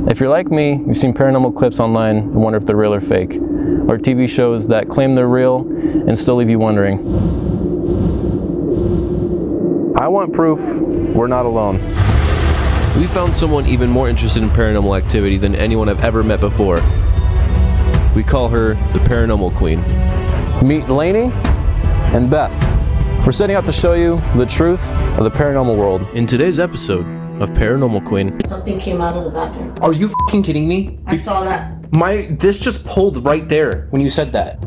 If you're like me, you've seen paranormal clips online and wonder if they're real or fake, or TV shows that claim they're real and still leave you wondering. I want proof we're not alone. We found someone even more interested in paranormal activity than anyone I've ever met before. We call her the Paranormal Queen. Meet Lainey and Beth. We're setting out to show you the truth of the paranormal world. In today's episode of Paranormal Queen. Something came out of the bathroom. Are you f***ing kidding me? I saw that. This just pulled right there when you said that.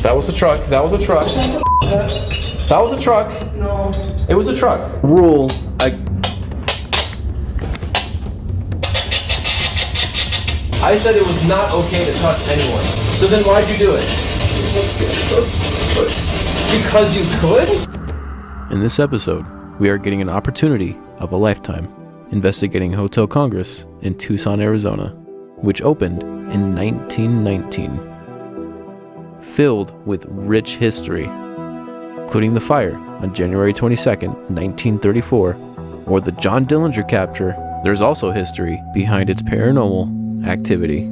That was a truck. That was a truck. That was a truck. No. It was a truck. I said it was not okay to touch anyone. So then why'd you do it? Because you could? In this episode, we are getting an opportunity of a lifetime investigating Hotel Congress in Tucson, Arizona, which opened in 1919. Filled with rich history, including the fire on January 22nd, 1934, or the John Dillinger capture. There's also history behind its paranormal activity.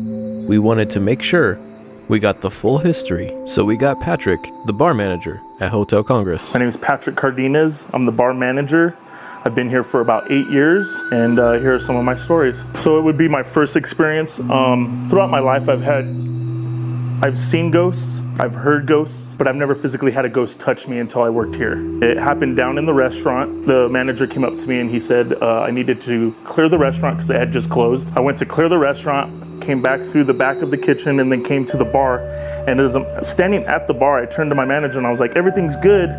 We wanted to make sure we got the full history, so we got Patrick, the bar manager at Hotel Congress. My name is Patrick Cardenas. I'm the bar manager. I've been here for about 8 years, and here are some of my stories. So it would be my first experience. Throughout my life, I've seen ghosts, I've heard ghosts, but I've never physically had a ghost touch me until I worked here. It happened down in the restaurant. The manager came up to me and he said I needed to clear the restaurant because it had just closed. I went to clear the restaurant, came back through the back of the kitchen, and then came to the bar. And as I'm standing at the bar, I turned to my manager and I was like, everything's good.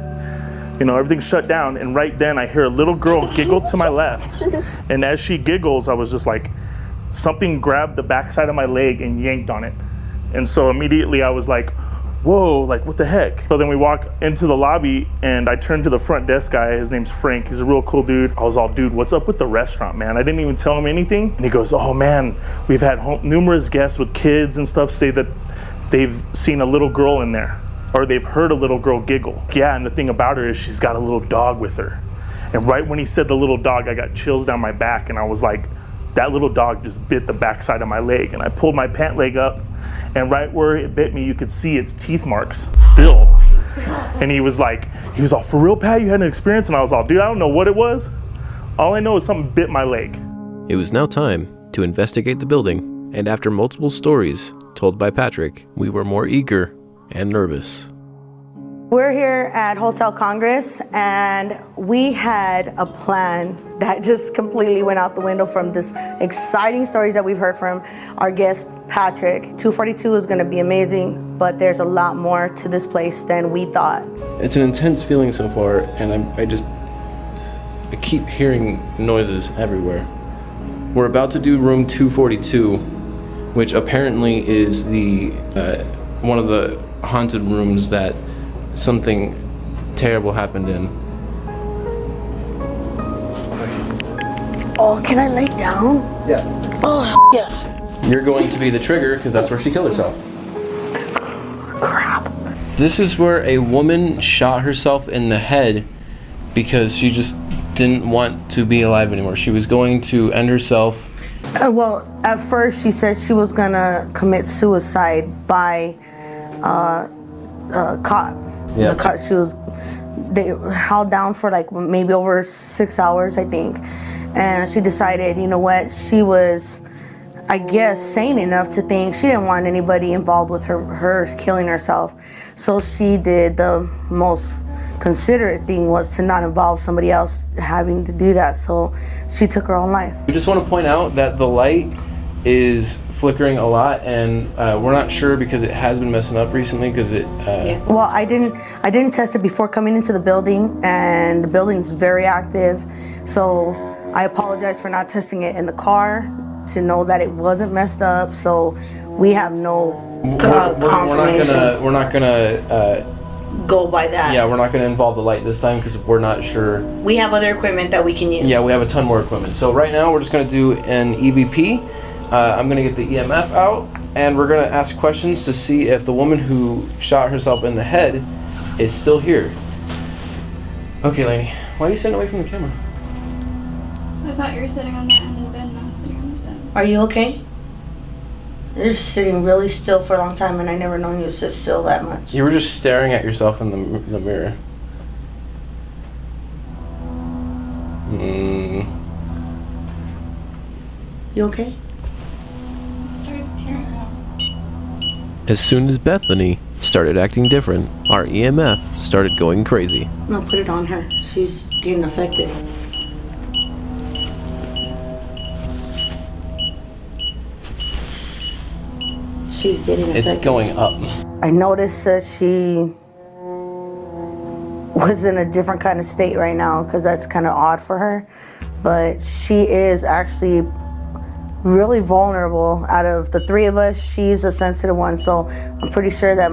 You know, everything's shut down. And right then I hear a little girl giggle to my left. And as she giggles, I was just like, something grabbed the backside of my leg and yanked on it. And so immediately I was like, whoa, like what the heck? So then we walk into the lobby and I turned to the front desk guy. His name's Frank. He's a real cool dude. I was all, dude, what's up with the restaurant, man? I didn't even tell him anything. And he goes, oh man, we've had numerous guests with kids and stuff say that they've seen a little girl in there, or they've heard a little girl giggle. Yeah, and the thing about her is she's got a little dog with her. And right when he said the little dog, I got chills down my back and I was like, that little dog just bit the backside of my leg. And I pulled my pant leg up, and right where it bit me, you could see its teeth marks still. And he was all, for real, Pat, you had an experience? And I was all, dude, I don't know what it was. All I know is something bit my leg. It was now time to investigate the building, and after multiple stories told by Patrick, we were more eager and nervous. We're here at Hotel Congress, and we had a plan that just completely went out the window from this exciting stories that we've heard from our guest, Patrick. 242 is going to be amazing, but there's a lot more to this place than we thought. It's an intense feeling so far, and I keep hearing noises everywhere. We're about to do room 242, which apparently is the one of the haunted rooms that something terrible happened in. Oh, can I lay down? Yeah. Oh, yeah. You're going to be the trigger because that's where she killed herself. Crap. This is where a woman shot herself in the head because she just didn't want to be alive anymore. She was going to end herself. Well, at first she said she was gonna commit suicide by caught. Yeah. They held down for like maybe over 6 hours, I think. And she decided, you know what, she was, I guess, sane enough to think she didn't want anybody involved with her killing herself. So she did the most considerate thing, was to not involve somebody else having to do that. So she took her own life. We just want to point out that the light is flickering a lot, and we're not sure because it has been messing up recently because it Well, I didn't test it before coming into the building, and the building is very active, so I apologize for not testing it in the car to know that it wasn't messed up. So we have no confirmation. We're not gonna go by that. Yeah, we're not gonna involve the light this time because we're not sure. We have other equipment that we can use. Yeah, we have a ton more equipment. So right now we're just gonna do an EVP. I'm gonna get the EMF out, and we're gonna ask questions to see if the woman who shot herself in the head is still here. Okay, Lainey, why are you sitting away from the camera? I thought you were sitting on that end of the bed and I was sitting on this end. Are you okay? You're just sitting really still for a long time, and I never known you to sit still that much. You were just staring at yourself in the mirror. You okay? I started tearing up. As soon as Bethany started acting different, our EMF started going crazy. No, put it on her. She's getting affected. She's getting affected. It's going up. I noticed that she was in a different kind of state right now, because that's kind of odd for her. But she is actually really vulnerable. Out of the three of us, she's a sensitive one, so I'm pretty sure that...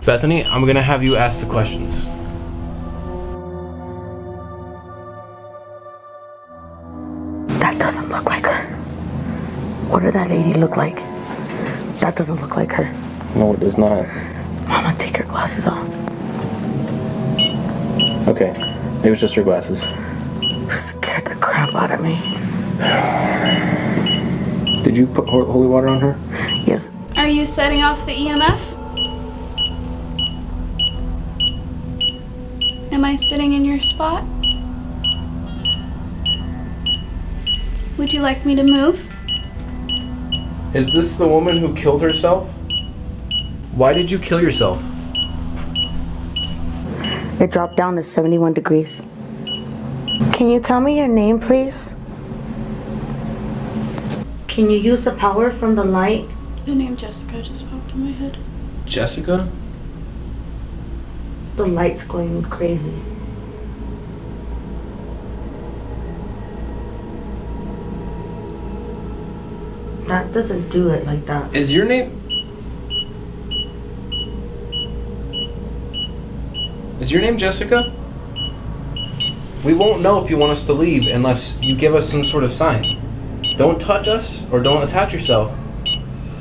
Bethany, I'm gonna have you ask the questions. That doesn't look like her. What did that lady look like? That doesn't look like her. No, it does not. Mama, take your glasses off. Okay, it was just your glasses. Scared the crap out of me. Did you put holy water on her? Yes. Are you setting off the EMF? Am I sitting in your spot? Would you like me to move? Is this the woman who killed herself? Why did you kill yourself? It dropped down to 71 degrees. Can you tell me your name, please? Can you use the power from the light? The name Jessica just popped in my head. Jessica? The light's going crazy. That doesn't do it like that. Is your name... Is your name Jessica? We won't know if you want us to leave unless you give us some sort of sign. Don't touch us or don't attach yourself,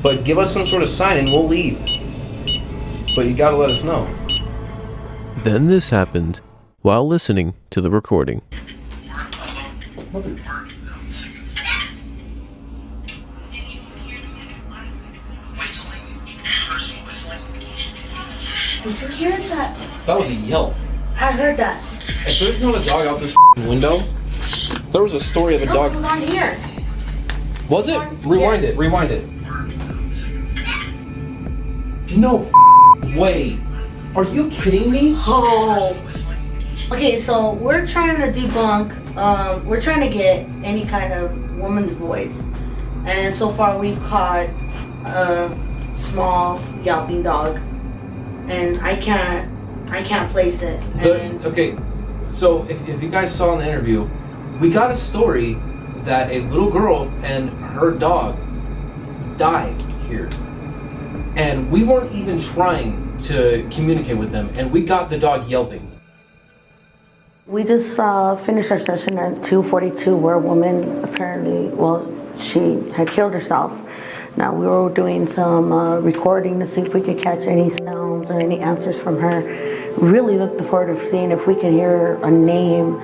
but give us some sort of sign and we'll leave. But you gotta let us know. Then this happened while listening to the recording. Did you hear that? That was a yelp. I heard that. If there's not a dog out this window, there was a story of a dog. It was on here. Was it? Rewind Yes. it. Rewind it. No way. Are you kidding me? Oh. Okay, so we're trying to debunk, we're trying to get any kind of woman's voice. And so far we've caught a small yelping dog. And I can't place it. Okay, so if you guys saw in the interview, we got a story that a little girl and her dog died here. And we weren't even trying to communicate with them, and we got the dog yelping. We just finished our session at 2:42 where a woman apparently, she had killed herself. Now we were doing some recording to see if we could catch any sounds or any answers from her. Really looked forward to seeing if we can hear a name.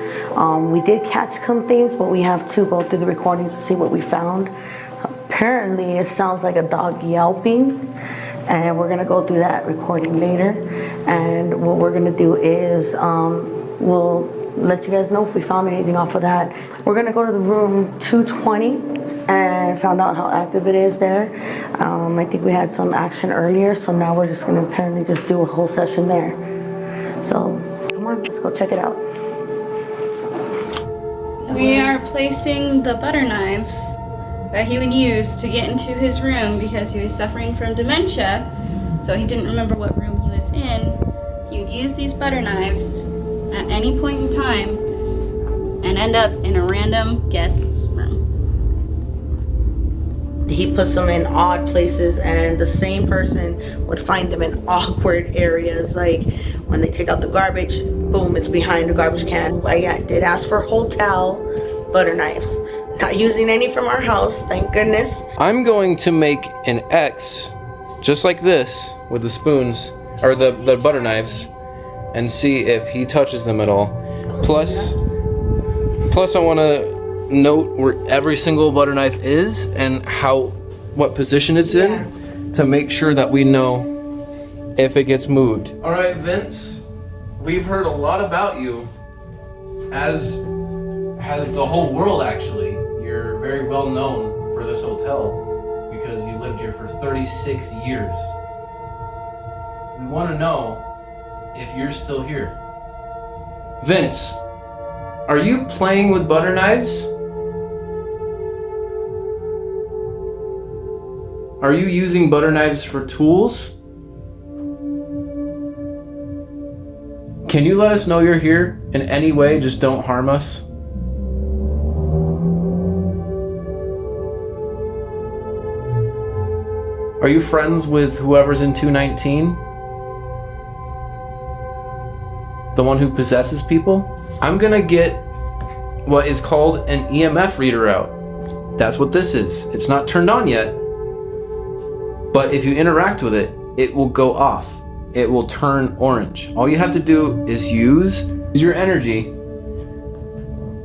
We did catch some things, but we have to go through the recordings to see what we found. Apparently it sounds like a dog yelping, and we're gonna go through that recording later. And what we're gonna do is we'll let you guys know if we found anything off of that. We're gonna go to the room 220 and found out how active it is there. I think we had some action earlier, so now we're just gonna apparently just do a whole session there. So come on, let's go check it out. We are placing the butter knives that he would use to get into his room because he was suffering from dementia, so he didn't remember what room he was in. He would use these butter knives at any point in time and end up in a random guest's room. He puts them in odd places, and the same person would find them in awkward areas, like when they take out the garbage, boom, it's behind the garbage can. I did ask for hotel butter knives. Not using any from our house, thank goodness. I'm going to make an X just like this with the spoons, or the butter knives, and see if he touches them at all. Plus, Plus, I want to note where every single butter knife is and what position it's in to make sure that we know if it gets moved. All right, Vince, we've heard a lot about you, as has the whole world actually. You're very well known for this hotel because you lived here for 36 years. We want to know if you're still here. Vince, are you playing with butter knives? Are you using butter knives for tools? Can you let us know you're here in any way? Just don't harm us. Are you friends with whoever's in 219? The one who possesses people? I'm gonna get what is called an EMF reader out. That's what this is. It's not turned on yet, but if you interact with it, it will go off. It will turn orange. All you have to do is use your energy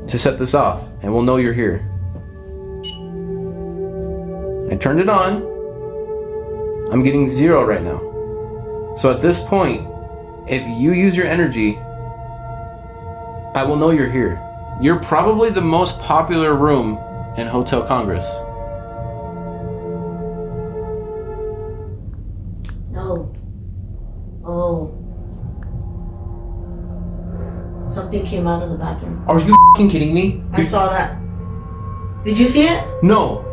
to set this off, and we'll know you're here. I turned it on. I'm getting 0 right now. So at this point, if you use your energy, I will know you're here. You're probably the most popular room in Hotel Congress. No. Oh. Something came out of the bathroom. Are you f***ing kidding me? I saw that. Did you see it? No.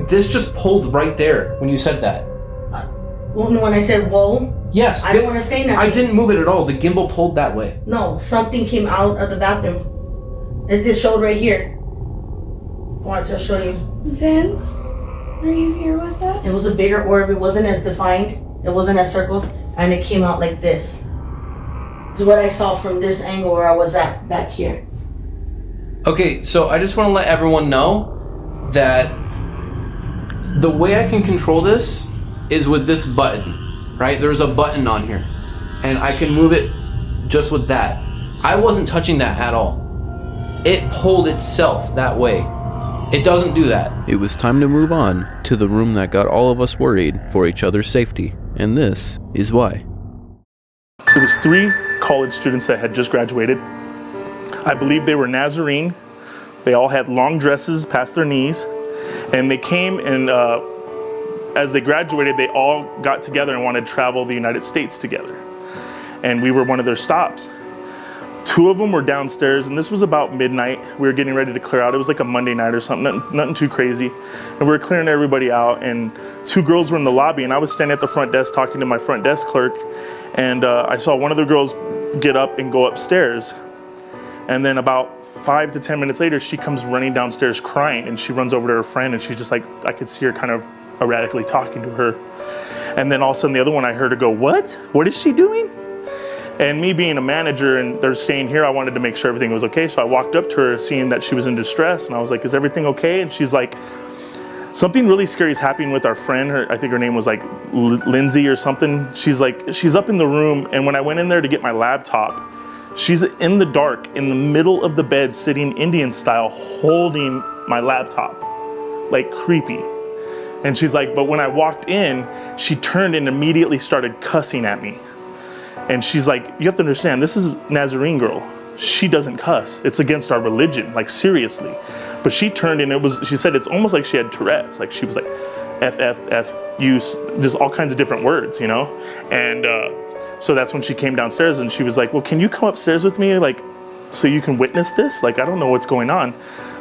This just pulled right there when you said that. When I said whoa? Yes. I don't want to say nothing. I didn't move it at all. The gimbal pulled that way. No, something came out of the bathroom. It showed right here. Watch, I'll show you. Vince, are you here with us? It was a bigger orb. It wasn't as defined. It wasn't as circled. And it came out like this. This is what I saw from this angle where I was at back here. Okay, so I just want to let everyone know that the way I can control this is with this button, right? There's a button on here, and I can move it just with that. I wasn't touching that at all. It pulled itself that way. It doesn't do that. It was time to move on to the room that got all of us worried for each other's safety, and this is why. It was 3 college students that had just graduated. I believe they were Nazarene. They all had long dresses past their knees, and they came and as they graduated, they all got together and wanted to travel the United States together. And we were one of their stops. 2 of them were downstairs, and this was about midnight. We were getting ready to clear out. It was like a Monday night or something, nothing too crazy. And we were clearing everybody out, and 2 girls were in the lobby, and I was standing at the front desk talking to my front desk clerk, and I saw one of the girls get up and go upstairs. And then about 5 to 10 minutes later, she comes running downstairs crying, and she runs over to her friend, and she's just like, I could see her kind of erratically talking to her. And then all of a sudden the other one, I heard her go, what? What is she doing? And me being a manager and they're staying here, I wanted to make sure everything was okay. So I walked up to her seeing that she was in distress, and I was like, is everything okay? And she's like, something really scary is happening with our friend. I think her name was like Lindsay or something. She's like, she's up in the room, and when I went in there to get my laptop, she's in the dark in the middle of the bed, sitting Indian style, holding my laptop, like creepy. And she's like, but when I walked in, she turned and immediately started cussing at me. And she's like, you have to understand, this is Nazarene girl. She doesn't cuss. It's against our religion, like seriously. But she turned and she said it's almost like she had Tourette's. Like she was like, F, use, just all kinds of different words, you know? And so that's when she came downstairs, and she was like, well, can you come upstairs with me? Like, so you can witness this? Like, I don't know what's going on.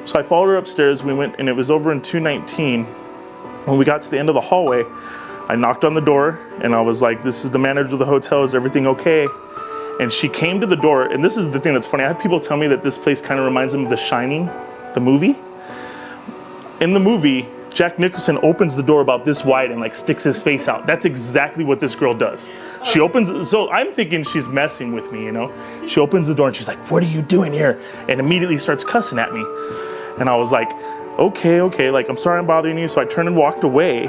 So I followed her upstairs. We went, and it was over in 219. When we got to the end of the hallway, I knocked on the door, and I was like, this is the manager of the hotel, is everything okay? And she came to the door, and this is the thing that's funny. I have people tell me that this place kind of reminds them of The Shining, the movie. In the movie, Jack Nicholson opens the door about this wide and like sticks his face out. That's exactly what this girl does. She opens, so I'm thinking she's messing with me, you know? She opens the door and she's like, what are you doing here? And immediately starts cussing at me. And I was like, okay, like, I'm sorry I'm bothering you. So I turned and walked away.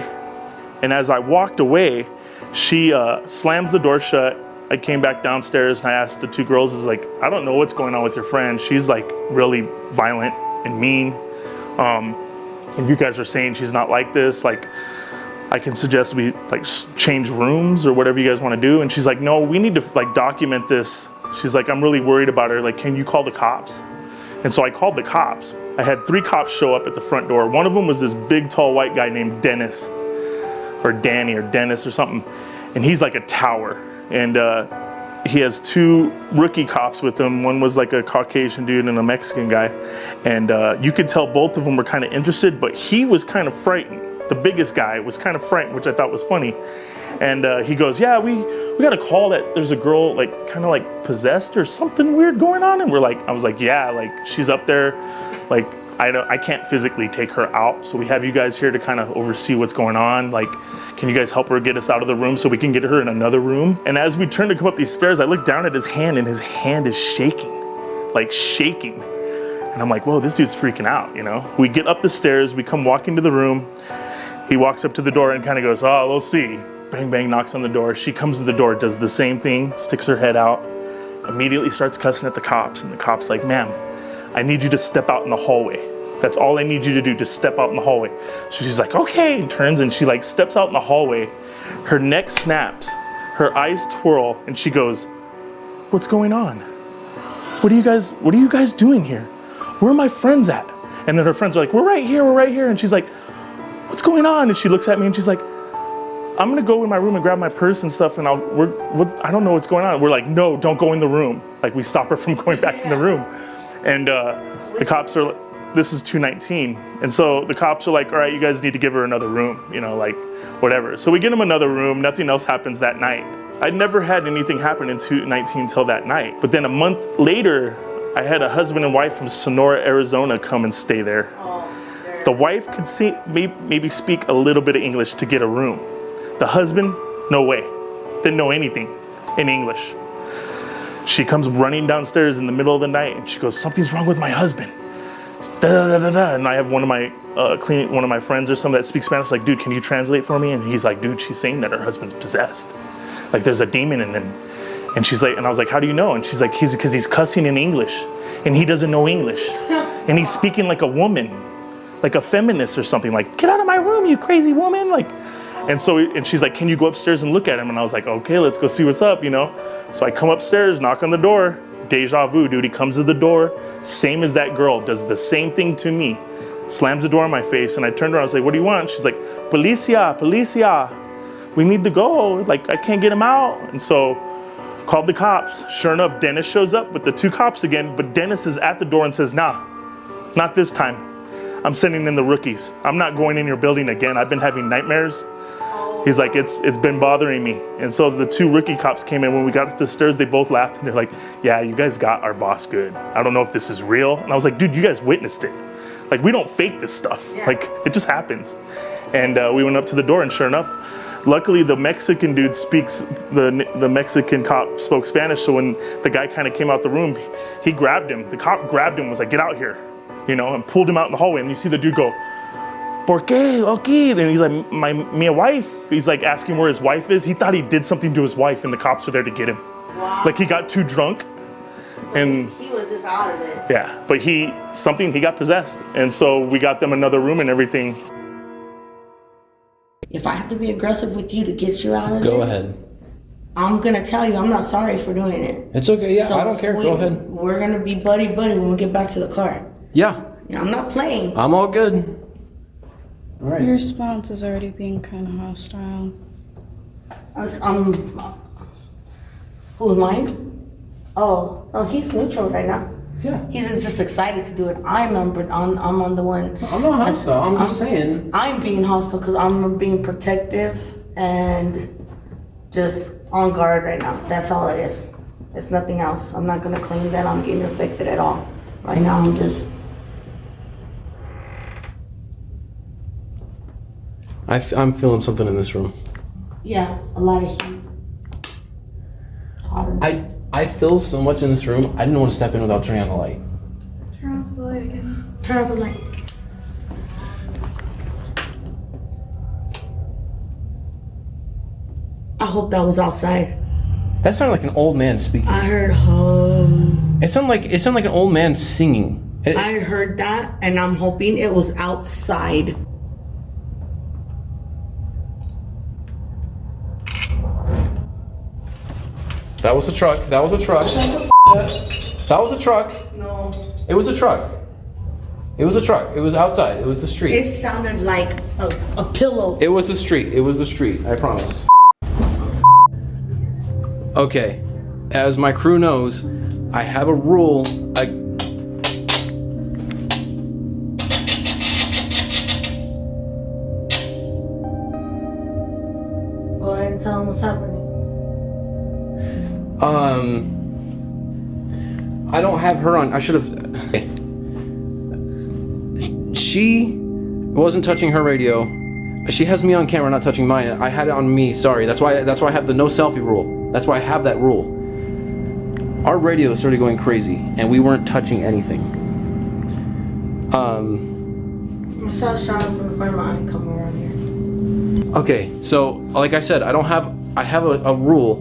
And as I walked away, she slams the door shut, and she starts cussing at me. And I was like, okay, like, I'm sorry I'm bothering you. So I turned and walked away. And as I walked away, she slams the door shut, and she starts cussing at me. And I was like, okay, like, I'm sorry I'm bothering you. So I turned and walked away. And as I walked away, I came back downstairs and I asked the two girls, is like, I don't know what's going on with your friend. She's like really violent and mean. And you guys are saying she's not like this. Like, I can suggest we like change rooms or whatever you guys want to do. And she's like, no, we need to like document this. She's like, I'm really worried about her. Like, can you call the cops? And so I called the cops. I had 3 cops show up at the front door. One of them was this big, tall, white guy named Dennis, or Danny, or Dennis, or something. And he's like a tower. And he has 2 rookie cops with him. One was like a Caucasian dude and a Mexican guy. And you could tell both of them were kind of interested, but he was kind of frightened. The biggest guy was kind of frightened, which I thought was funny. And he goes, yeah, we got a call that there's a girl like kind of like possessed or something weird going on. And I was like, yeah, like she's up there. Like, I can't physically take her out. So we have you guys here to kind of oversee what's going on. Like, can you guys help her get us out of the room so we can get her in another room? And as we turn to come up these stairs, I look down at his hand and his hand is shaking, like shaking. And I'm like, whoa, this dude's freaking out, you know? We get up the stairs, we come walking to the room. He walks up to the door and kind of goes, oh, we'll see. Bang, bang, knocks on the door. She comes to the door, does the same thing, sticks her head out, immediately starts cussing at the cops. And the cop's like, ma'am, I need you to step out in the hallway. That's all I need you to do, just step out in the hallway. So she's like, okay, and turns and she like steps out in the hallway. Her neck snaps, her eyes twirl, and she goes, what's going on? What are you guys doing here? Where are my friends at? And then her friends are like, we're right here. And she's like, what's going on? And she looks at me and she's like, I'm gonna go in my room and grab my purse and stuff, and I don't know what's going on. We're like, no, don't go in the room. Like, we stop her from going back in the room. And the cops are, this is 219. And so the cops are like, all right, you guys need to give her another room, you know, like whatever. So we get them another room, nothing else happens that night. I'd never had anything happen in 219 until that night. But then a month later, I had a husband and wife from Sonora, Arizona come and stay there. The wife could maybe speak a little bit of English to get a room. The husband, no way. Didn't know anything in English. She comes running downstairs in the middle of the night and she goes, something's wrong with my husband. And I have one of my friends or something that speaks Spanish, like, dude, can you translate for me? And he's like, dude, she's saying that her husband's possessed. Like, there's a demon in him. And she's like, and I was like, how do you know? And she's like, because he's cussing in English and he doesn't know English. And he's speaking like a woman, like a feminist or something, like, get out of my room, you crazy woman. Like, and she's like, can you go upstairs and look at him? And I was like, okay, let's go see what's up, you know? So I come upstairs, knock on the door, deja vu, dude. He comes to the door, same as that girl, does the same thing to me, slams the door in my face. And I turned around, I was like, what do you want? She's like, policia, we need to go. Like, I can't get him out. And so called the cops. Sure enough, Dennis shows up with the 2 cops again, but Dennis is at the door and says, nah, not this time. I'm sending in the rookies. I'm not going in your building again. I've been having nightmares. He's like, it's been bothering me. And so the 2 rookie cops came in. When we got up the stairs, they both laughed and they're like, yeah, you guys got our boss good. I don't know if this is real. And I was like, dude, you guys witnessed it. Like, we don't fake this stuff. Yeah. Like, it just happens. And we went up to the door and sure enough, luckily the Mexican dude speaks, the Mexican cop spoke Spanish. So when the guy kind of came out the room, he grabbed him. The cop grabbed him, was like, get out here, you know, and pulled him out in the hallway. And you see the dude go, ¿Por qué? Okay. And he's like, my wife. He's like asking where his wife is. He thought he did something to his wife and the cops were there to get him. Wow. Like, he got too drunk. So and he was just out of it. Yeah, but he got possessed. And so we got them another room and everything. If I have to be aggressive with you to get you out of there. Go ahead. I'm going to tell you, I'm not sorry for doing it. It's okay, yeah, so I don't care, go ahead. We're going to be buddy when we get back to the car. Yeah. I'm not playing. I'm all good. All right. Your response is already being kind of hostile. Who's mine? Oh, he's neutral right now. Yeah. He's just excited to do it. I'm on the one. I'm not hostile. I'm just saying. I'm being hostile because I'm being protective and just on guard right now. That's all it is. It's nothing else. I'm not going to claim that I'm getting affected at all. Right now, I'm just... I'm feeling something in this room. Yeah, a lot of heat. I feel so much in this room. I didn't want to step in without turning on the light. Turn off the light again. Turn off the light. I hope that was outside. That sounded like an old man speaking. I heard It sounded like an old man singing. I heard that, and I'm hoping it was outside. That was a truck. That was a truck. That was a truck. No. It was a truck. It was a truck. It was outside. It was the street. It sounded like a pillow. It was the street. It was the street. I promise. Okay. As my crew knows, I have a rule. Go ahead and tell them what's happening. I don't have her on. I should have. She wasn't touching her radio. She has me on camera, not touching mine. I had it on me. Sorry. That's why I have the no selfie rule. That's why I have that rule. Our radio started going crazy, and we weren't touching anything. I saw a shot from the front of my eye come around here. Okay, so like I said, I have a rule,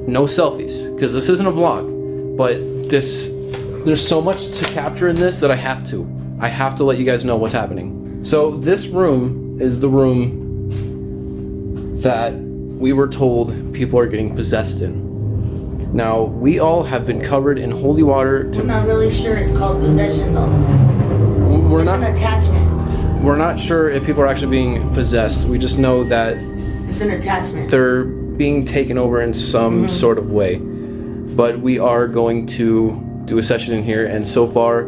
no selfies, because this isn't a vlog, but there's so much to capture in this that I have to let you guys know what's happening. So this room is the room that we were told people are getting possessed in. Now, we all have been covered in holy water. I'm not really sure it's called possession though. It's an attachment. We're not sure if people are actually being possessed. We just know that it's an attachment. They're being taken over in some sort of way. But we are going to do a session in here, and so far,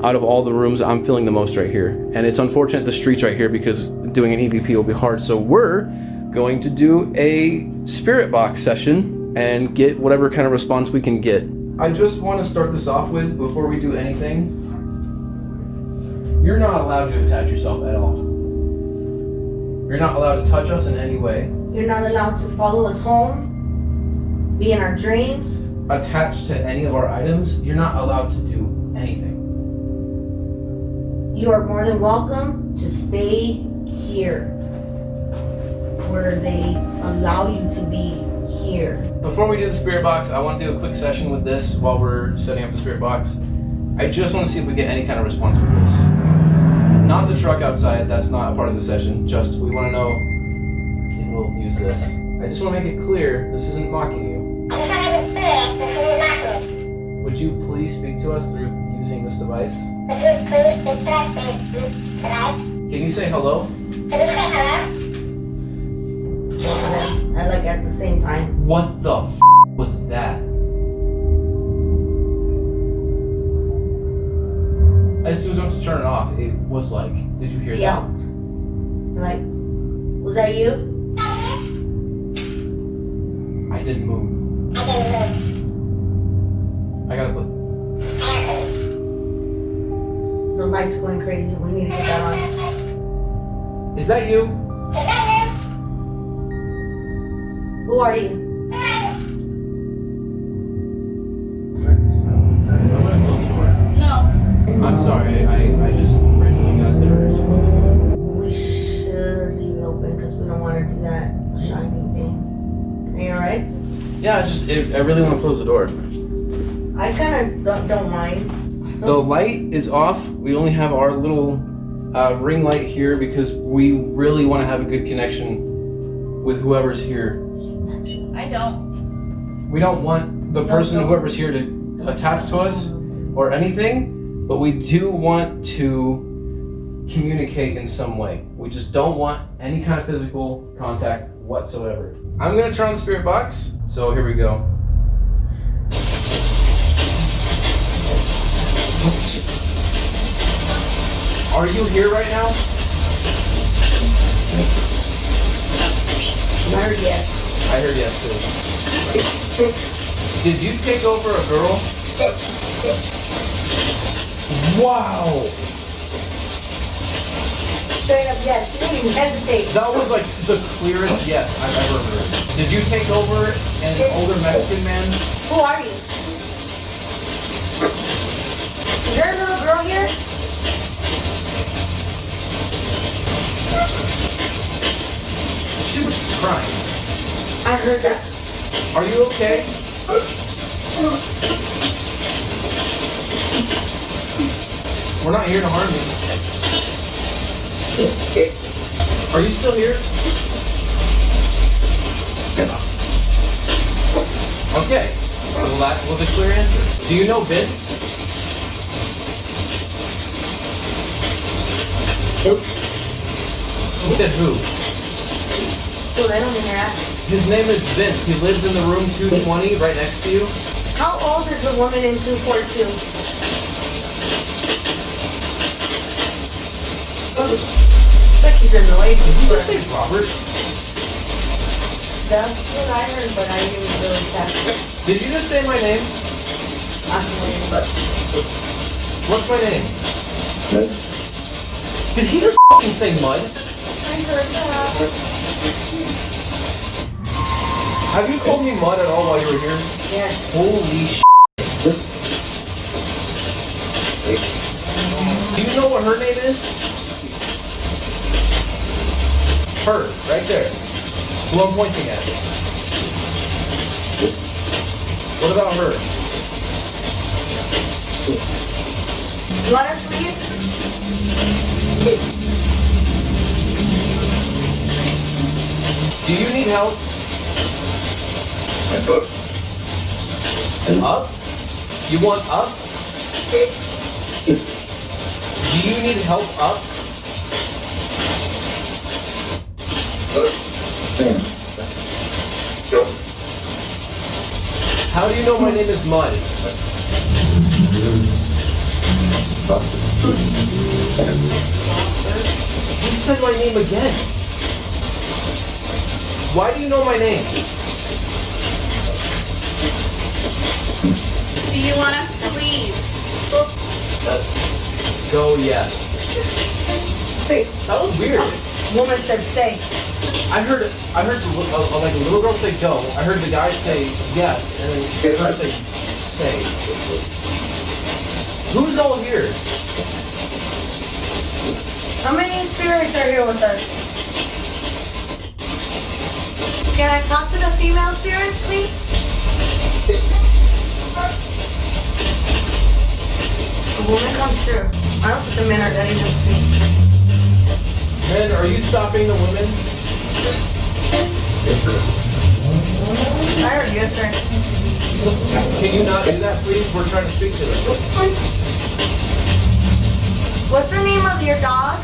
out of all the rooms, I'm feeling the most right here. And it's unfortunate the street's right here because doing an EVP will be hard. So we're going to do a spirit box session and get whatever kind of response we can get. I just want to start this off with, before we do anything, you're not allowed to attach yourself at all. You're not allowed to touch us in any way. You're not allowed to follow us home, be in our dreams. Attached to any of our items, you're not allowed to do anything. You are more than welcome to stay here, where they allow you to be here. Before we do the spirit box, I want to do a quick session with this while we're setting up the spirit box. I just want to see if we get any kind of response with this. Not the truck outside, that's not a part of the session, just we want to know if we'll use this. I just want to make it clear, this isn't mocking you. Would you please speak to us through using this device? Can you say hello? I like at the same time. What the was that? As soon as I went to turn it off, it was like, did you hear that? Like, was that you? I didn't move. I gotta put. The light's going crazy. We need to get that on. Is that you? Who are you? No. I'm sorry, I just randomly got there. We should leave it open because we don't want to do that shining thing. Are you alright? Yeah, I really want to close the door. I kind of don't mind. The light is off. We only have our little ring light here because we really want to have a good connection with whoever's here. I don't. We don't want the person, whoever's here, to attach to us or anything, but we do want to communicate in some way. We just don't want any kind of physical contact whatsoever. I'm gonna turn on the spirit box, so here we go. Are you here right now? I heard yes. I heard yes too. Did you take over a girl? Wow! Straight up yes. You didn't even hesitate. That was like the clearest yes I've ever heard. Did you take over an older Mexican man? Who are you? Is there a little girl here? She was crying. I heard that. Are you okay? We're not here to harm you. Are you still here? Okay. Well, that was a clear answer. Do you know Vince? Nope. Who said who? So they don't interact. His name is Vince. He lives in the room 220 right next to you. How old is the woman in 242? Like he's annoyed. Did you just say Robert? That's what I heard, but I didn't really catch it. Did you just say my name? What's my name? Did he just fucking say Mud? I heard that. Have you called me Mud at all while you were here? Yes. Holy shit. Do you know what her name is? Her, right there. Who I'm pointing at. What about her? You want us to leave? Do you need help? Up? You want up? Do you need help up? How do you know my name is Mud? You said my name again. Why do you know my name? Do you want us to leave? Go yes. That was weird. Woman said stay. I heard like a little girl say go. I heard the guy say yes, and then her say stay. Who's all here? How many spirits are here with us? Can I talk to the female spirits, please? The woman comes through. I don't think the men are letting them speak. Men, are you stopping the women? I heard yes, sir. Can you not do that, please? We're trying to speak to them. What's the name of your dog?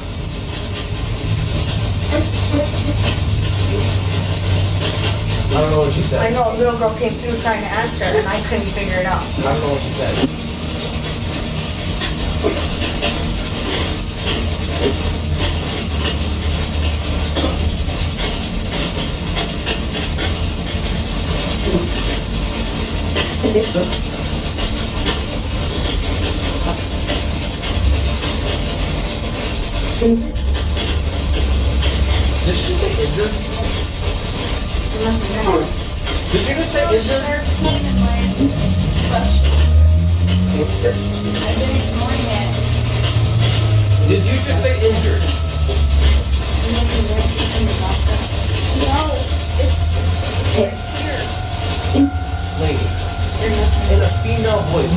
I don't know what she said. I know a little girl came through trying to answer and I couldn't figure it out. I don't know what she said. Did she say injured? Did you just say injured? I've been ignoring it. Did you just say injured? No, it's here. Lady, in a female voice,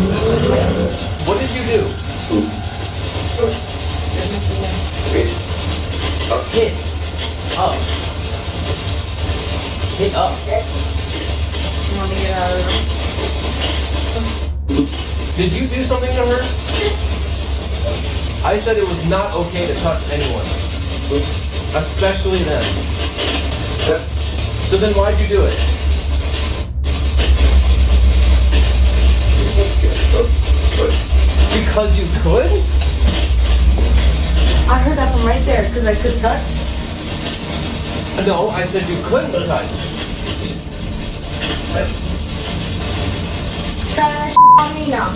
what did you do? Hit up. Hit up. You want me to get out of the room? Did you do something to her? I said it was not okay to touch anyone, especially them. So then why'd you do it? Because you could? I heard that from right there because I could touch. No, I said you couldn't touch. Try that on me now.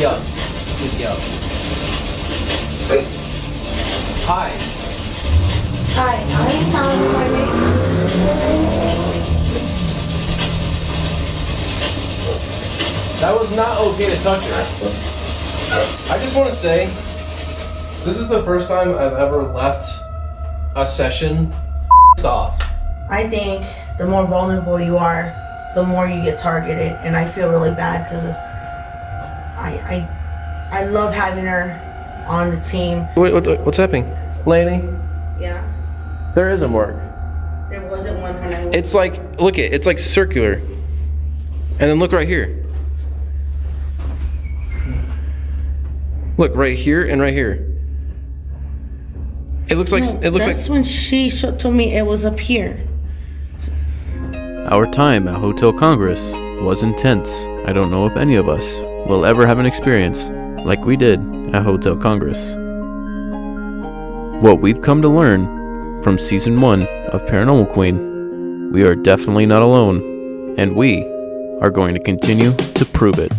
Yuck. Just yuck. Hi. Hi, I ain't telling you my name. That was not okay to touch her. I just want to say, this is the first time I've ever left a session off. I think the more vulnerable you are, the more you get targeted, and I feel really bad because I love having her on the team. What's happening? Laney? Yeah. There is a morgue. There wasn't one when I went. It's like, it's like circular. And then look right here. Look, right here and right here. It looks like, That's when she told me it was up here. Our time at Hotel Congress was intense. I don't know if any of us will ever have an experience like we did at Hotel Congress. What we've come to learn from Season 1 of Paranormal Queen, we are definitely not alone, and we are going to continue to prove it.